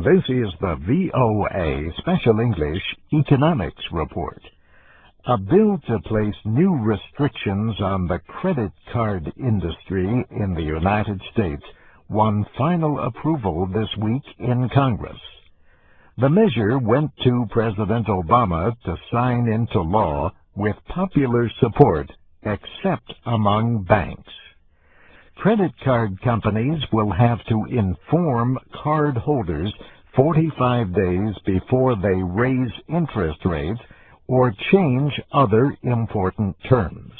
This is the VOA Special English Economics Report. A bill to place new restrictions on the credit card industry in the United States won final approval this week in Congress. The measure went to President Obama to sign into law with popular support, except among banks. Credit card companies will have to inform card holders 45 days before they raise interest rates or change other important terms.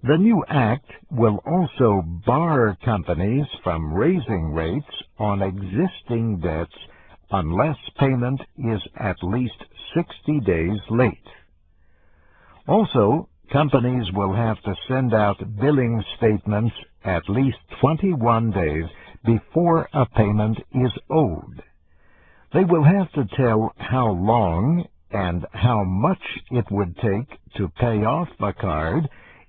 The new act will also bar companies from raising rates on existing debts unless payment is at least 60 days late. Also, companies will have to send out billing statements at least 21 days before a payment is owed. They will have to tell how long and how much it would take to pay off the card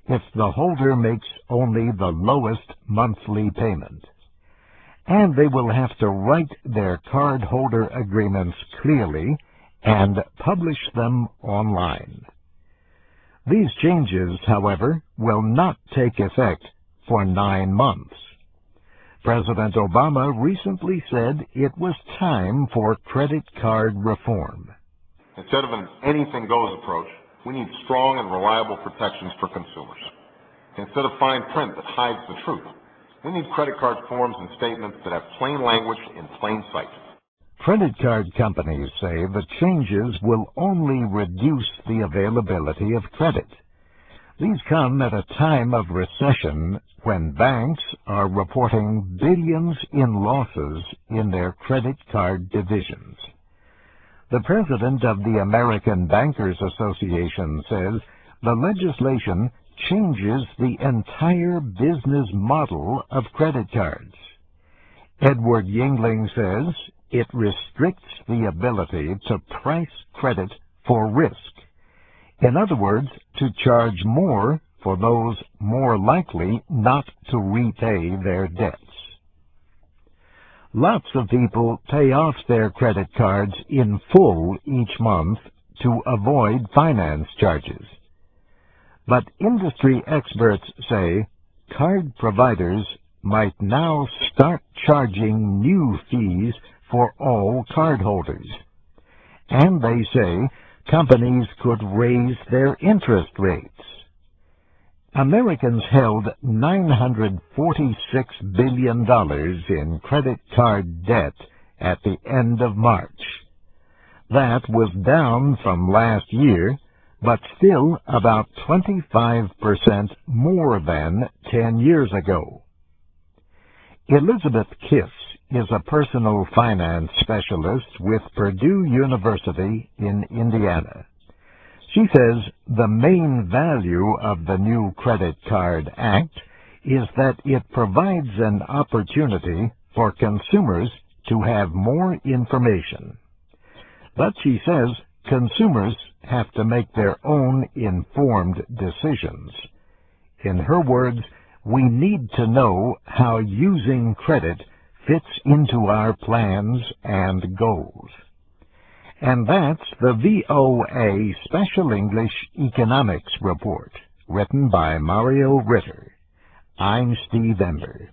if the holder makes only the lowest monthly payment. And they will have to write their cardholder agreements clearly and publish them online. These changes, however, will not take effect for 9 months. President Obama recently said it was time for credit card reform. Instead of an anything-goes approach, we need strong and reliable protections for consumers. Instead of fine print that hides the truth, we need credit card forms and statements that have plain language in plain sight. Credit card companies say the changes will only reduce the availability of credit. These come at a time of recession when banks are reporting billions in losses in their credit card divisions. The president of the American Bankers Association says the legislation changes the entire business model of credit cards. Edward Yingling says it restricts the ability to price credit for risk. In other words, to charge more for those more likely not to repay their debts. Lots of people pay off their credit cards in full each month to avoid finance charges. But industry experts say card providers might now start charging new fees for all cardholders. And they say companies could raise their interest rates. Americans held $946 billion in credit card debt at the end of March. That was down from last year, but still about 25% more than 10 years ago. Elizabeth Kiss is a personal finance specialist with Purdue University in Indiana. She says the main value of the new Credit Card Act is that it provides an opportunity for consumers to have more information. But she says consumers have to make their own informed decisions. In her words, we need to know how using credit fits into our plans and goals. And that's the VOA Special English Economics Report, written by Mario Ritter. I'm Steve Ember.